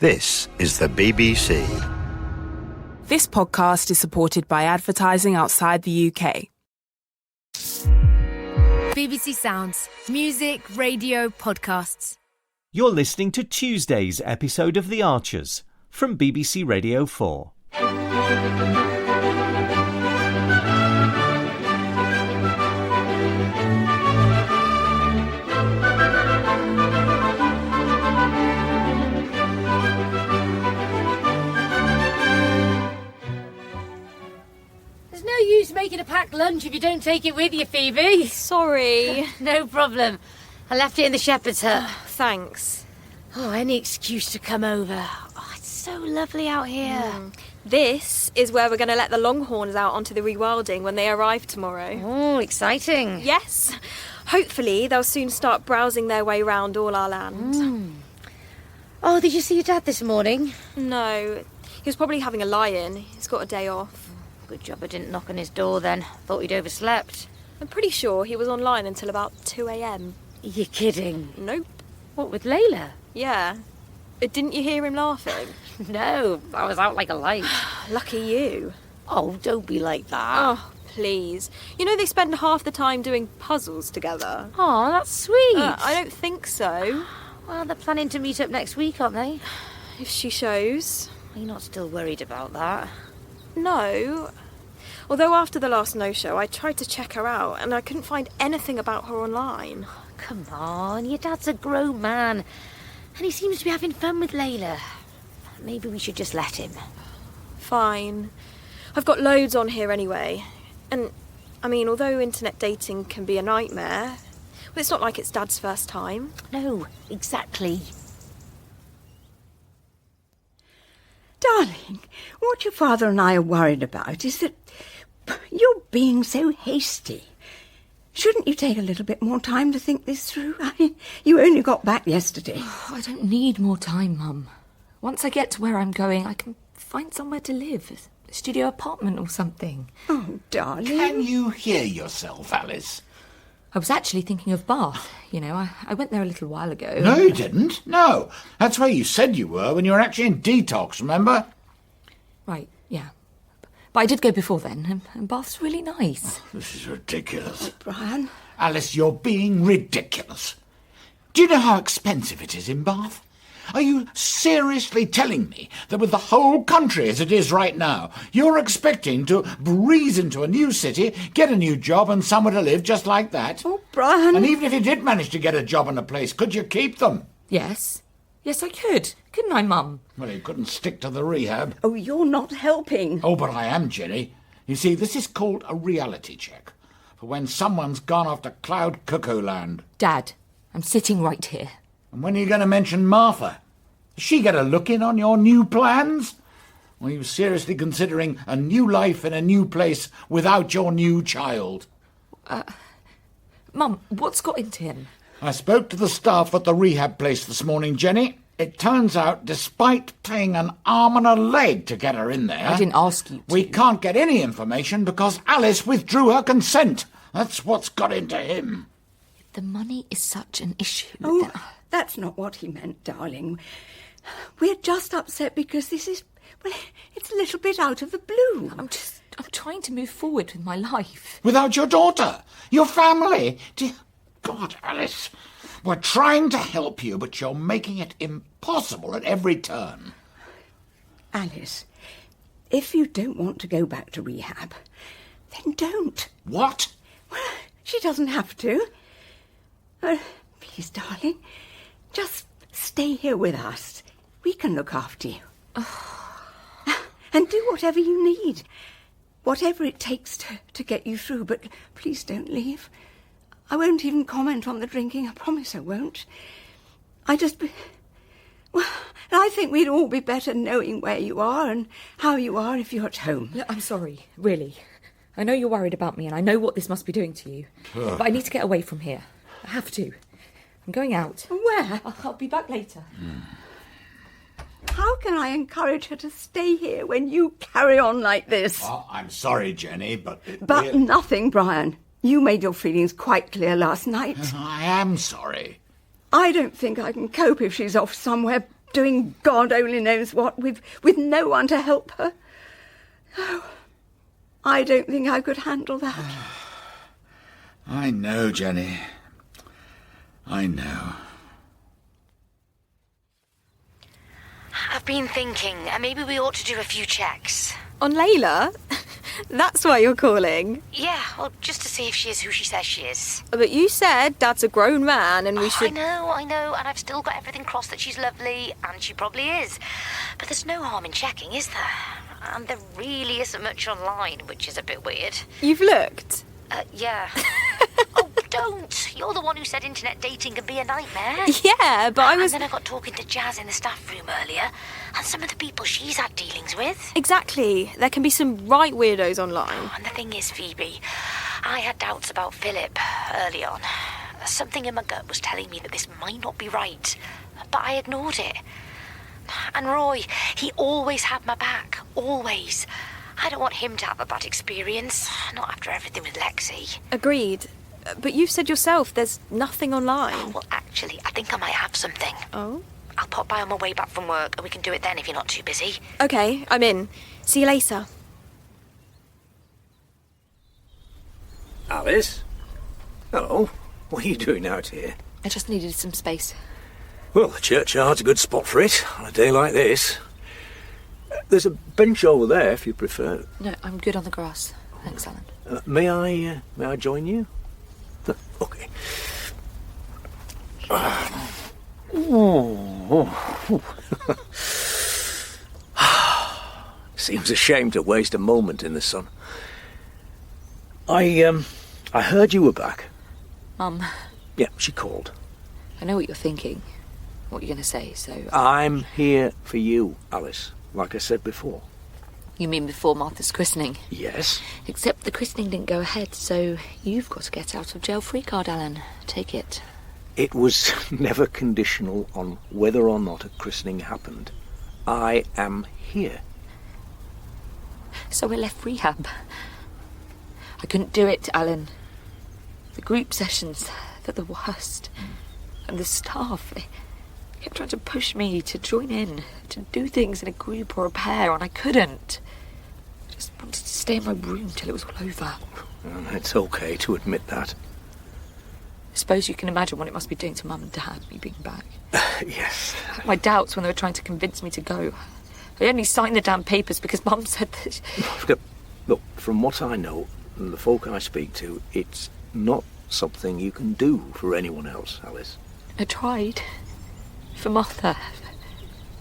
This is the BBC. This podcast is supported by advertising outside the UK. BBC Sounds. Music, radio, podcasts. You're listening to Tuesday's episode of The Archers from BBC Radio 4. There's no use making a packed lunch if you don't take it with you, Phoebe. Sorry. No problem. I left it in the shepherd's hut. Thanks. Oh, any excuse to come over. Oh, it's so lovely out here. This is where we're going to let the Longhorns out onto the rewilding when they arrive tomorrow. Oh, exciting. Yes. Hopefully they'll soon start browsing their way round all our land. Oh, did you see your dad this morning? No, he was probably having a lie-in. He's got a day off. Good job I didn't knock on his door then. Thought he'd overslept. I'm pretty sure he was online until about 2 a.m. You're kidding. Nope. What, with Leyla? Yeah. Didn't you hear him laughing? No, I was out like a light. Lucky you. Oh, don't be like that. Oh, please. You know they spend half the time doing puzzles together. Oh, that's sweet. I don't think so. Well, they're planning to meet up next week, aren't they? If she shows. Are you not still worried about that? No. Although after the last no-show, I tried to check her out and I couldn't find anything about her online. Come on, your dad's a grown man. And he seems to be having fun with Leyla. Maybe we should just let him. Fine. I've got loads on here anyway. And, I mean, although internet dating can be a nightmare, well, it's not like it's Dad's first time. No, exactly. Darling, what your father and I are worried about is that you're being so hasty. Shouldn't you take a little bit more time to think this through? I mean, you only got back yesterday. I don't need more time, Mum. Once I get to where I'm going, I can find somewhere to live. A studio apartment or something. Oh, darling. Can you hear yourself, Alice? I was actually thinking of Bath. You know, I went there a little while ago. No, you didn't. No. That's where you said you were when you were actually in detox, remember? Right, yeah. But I did go before then, and Bath's really nice. This is ridiculous. Brian? Alice, you're being ridiculous. Do you know how expensive it is in Bath? Are you seriously telling me that with the whole country as it is right now, you're expecting to breeze into a new city, get a new job and somewhere to live just like that? Oh, Brian. And even if you did manage to get a job and a place, could you keep them? Yes. Yes, I could. Couldn't I, Mum? Well, you couldn't stick to the rehab. Oh, you're not helping. Oh, but I am, Jenny. You see, this is called a reality check. For when someone's gone off to cloud cuckoo land. Dad, I'm sitting right here. And when are you going to mention Martha? Does she get a look in on your new plans? Or are you seriously considering a new life in a new place without your new child? Mum, what's got into him? I spoke to the staff at the rehab place this morning, Jenny. It turns out, despite paying an arm and a leg to get her in there... I didn't ask you to. We can't get any information because Alice withdrew her consent. That's what's got into him. If the money is such an issue... Oh, that's not what he meant, darling. We're just upset because this is... Well, it's a little bit out of the blue. I'm trying to move forward with my life. Without your daughter, your family. Dear God, Alice, we're trying to help you, but you're making it impossible at every turn. Alice, if you don't want to go back to rehab, then don't. What? Well, she doesn't have to. Please, darling, just stay here with us. We can look after you. And do whatever you need. Whatever it takes to get you through, but please don't leave. I won't even comment on the drinking, I promise I won't. Well, I think we'd all be better knowing where you are and how you are if you're at home. Look, I'm sorry, really. I know you're worried about me and I know what this must be doing to you. But I need to get away from here. I have to. I'm going out. Where? I'll be back later. How can I encourage her to stay here when you carry on like this? Oh, I'm sorry, Jenny, but... But nothing, Brian. You made your feelings quite clear last night. I am sorry. I don't think I can cope if she's off somewhere doing God only knows what with no one to help her. Oh, I don't think I could handle that. I know, Jenny. I know. I've been thinking, maybe we ought to do a few checks. On Leyla? That's why you're calling. Yeah, well, just to see if she is who she says she is. But you said Dad's a grown man and we should... I know, and I've still got everything crossed that she's lovely, and she probably is. But there's no harm in checking, is there? And there really isn't much online, which is a bit weird. You've looked? Yeah. Oh, don't! You're the one who said internet dating can be a nightmare. Yeah, but I was... And then I got talking to Jazz in the staff room earlier, and some of the people she's had dealings with. Exactly. There can be some right weirdos online. And the thing is, Phoebe, I had doubts about Philip early on. Something in my gut was telling me that this might not be right, but I ignored it. And Roy, he always had my back, always. I don't want him to have a bad experience, not after everything with Lexi. Agreed. But you've said yourself there's nothing online. Well, actually, I think I might have something. Oh? I'll pop by on my way back from work and we can do it then if you're not too busy. Okay, I'm in. See you later. Alice? Hello. What are you doing out here? I just needed some space. Well, the churchyard's a good spot for it on a day like this. There's a bench over there if you prefer. No, I'm good on the grass. Thanks, Alan. May I join you? Okay. Seems a shame to waste a moment in the sun. I heard you were back. Mum. Yeah, she called. I know what you're thinking, what you're going to say, so... I'm here for you, Alice, like I said before. You mean before Martha's christening? Yes. Except the christening didn't go ahead, so you've got to get out of jail free card, Alan. Take it. It was never conditional on whether or not a christening happened. I am here. So I left rehab. I couldn't do it, Alan. The group sessions, they're the worst. And the staff, they kept trying to push me to join in, to do things in a group or a pair, and I couldn't. I just wanted to stay in my room till it was all over. Well, it's okay to admit that. I suppose you can imagine what it must be doing to Mum and Dad, me being back. Yes. My doubts when they were trying to convince me to go. I only signed the damn papers because Mum said that... Look, from what I know, and the folk I speak to, it's not something you can do for anyone else, Alice. I tried. For Martha.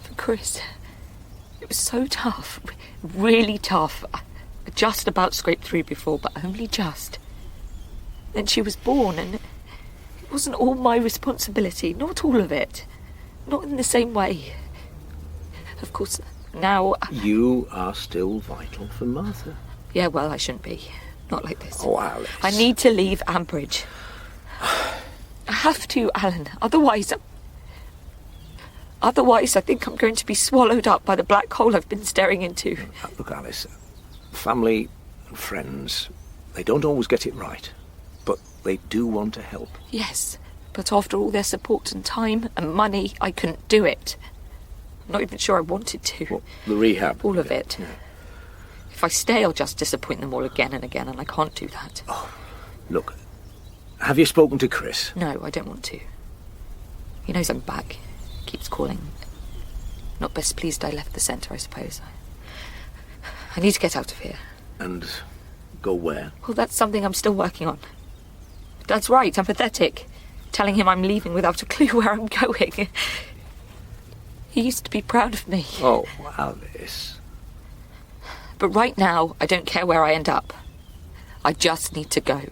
For Chris. It was so tough. Really tough. I just about scraped through before, but only just. Then she was born, and it wasn't all my responsibility. Not all of it. Not in the same way. Of course, now... You are still vital for Martha. Yeah, well, I shouldn't be. Not like this. Oh, Alice. I need to leave Ambridge. I have to, Alan. Otherwise, I think I'm going to be swallowed up by the black hole I've been staring into. Look, Alice, family and friends, they don't always get it right, but they do want to help. Yes, but after all their support and time and money, I couldn't do it. I'm not even sure I wanted to. Well, the rehab. All of it. Yeah. If I stay, I'll just disappoint them all again and again, and I can't do that. Oh, look, have you spoken to Chris? No, I don't want to. He knows I'm back. Keeps calling. Not best pleased I left the centre, I suppose. I need to get out of here. And go where? Well, that's something I'm still working on. Dad's right, I'm pathetic. Telling him I'm leaving without a clue where I'm going. He used to be proud of me. Oh, Alice. But right now, I don't care where I end up. I just need to go.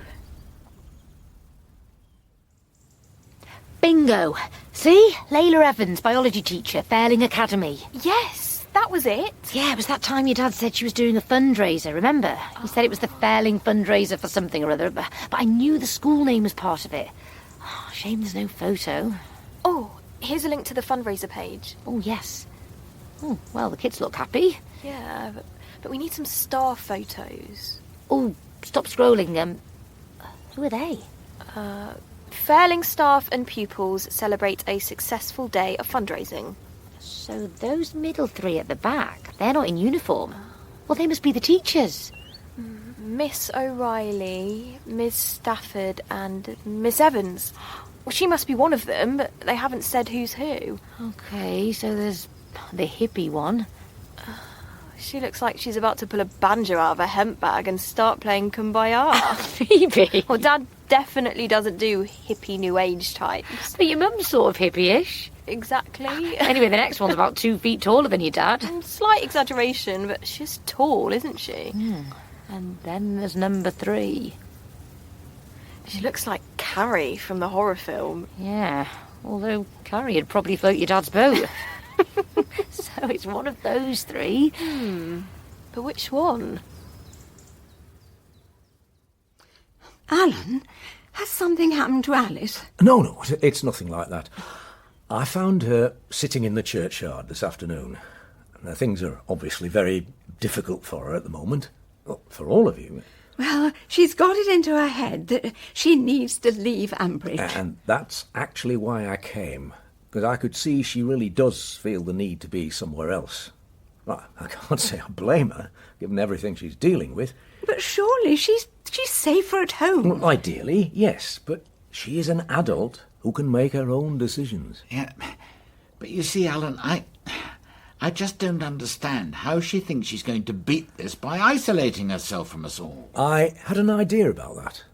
Bingo! See? Leyla Evans, biology teacher, Fairling Academy. Yes, that was it. Yeah, it was that time your dad said she was doing a fundraiser, remember? He said it was the Fairling fundraiser for something or other, but I knew the school name was part of it. Oh, shame there's no photo. Oh, here's a link to the fundraiser page. Oh, yes. Oh, well, the kids look happy. Yeah, but we need some staff photos. Oh, stop scrolling. Who are they? Fairling staff and pupils celebrate a successful day of fundraising. So those middle three at the back, they're not in uniform. Well, they must be the teachers. Miss O'Reilly, Miss Stafford and Miss Evans. Well, she must be one of them, but they haven't said who's who. Okay, so there's the hippie one. She looks like she's about to pull a banjo out of her hemp bag and start playing Kumbaya. Phoebe. Well, Dad definitely doesn't do hippie new age types. But your mum's sort of hippie-ish. Exactly. Anyway, the next one's about 2 feet taller than your dad. Slight exaggeration, but she's tall, isn't she? And then there's number 3. She looks like Carrie from the horror film. Yeah, although Carrie would probably float your dad's boat. So it's one of those 3. But which one? Alan, has something happened to Alice? No, it's nothing like that. I found her sitting in the churchyard this afternoon. Now, things are obviously very difficult for her at the moment. Well, for all of you. Well, she's got it into her head that she needs to leave Ambridge. And that's actually why I came, because I could see she really does feel the need to be somewhere else. Well, I can't say I blame her, given everything she's dealing with. But surely she's safer at home. Well, ideally, yes, but she is an adult who can make her own decisions. Yeah, but you see, Alan, I just don't understand how she thinks she's going to beat this by isolating herself from us all. I had an idea about that.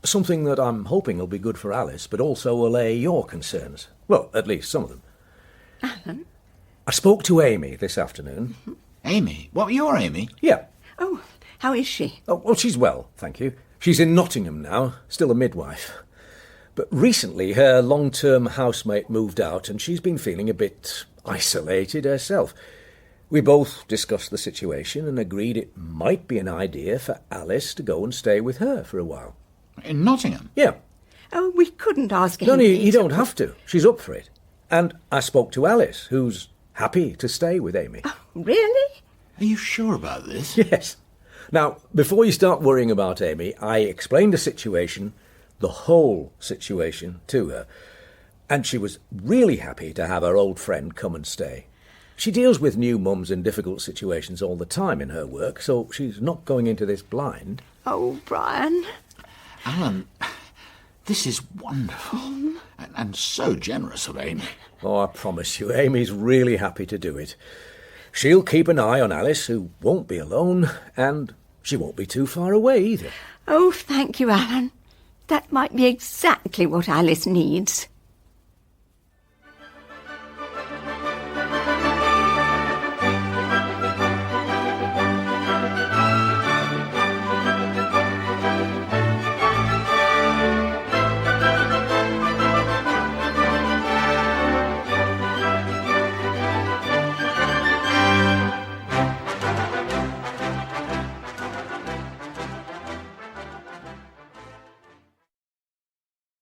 Something that I'm hoping will be good for Alice, but also allay your concerns. Well, at least some of them. Alan? I spoke to Amy this afternoon. Amy? What, you're Amy? Yeah. Oh, how is she? Oh, well, she's well, thank you. She's in Nottingham now, still a midwife. But recently her long-term housemate moved out and she's been feeling a bit isolated herself. We both discussed the situation and agreed it might be an idea for Alice to go and stay with her for a while. In Nottingham? Yeah. Oh, we couldn't ask No, Amy. you don't have to. She's up for it. And I spoke to Alice, who's happy to stay with Amy. Oh, really? Are you sure about this? Yes. Now, before you start worrying about Amy, I explained the situation, the whole situation, to her. And she was really happy to have her old friend come and stay. She deals with new mums in difficult situations all the time in her work, so she's not going into this blind. Oh, Brian. Alan, this is wonderful. And so generous of Amy. Oh, I promise you, Amy's really happy to do it. She'll keep an eye on Alice, who won't be alone, and she won't be too far away either. Oh, thank you, Alan. That might be exactly what Alice needs.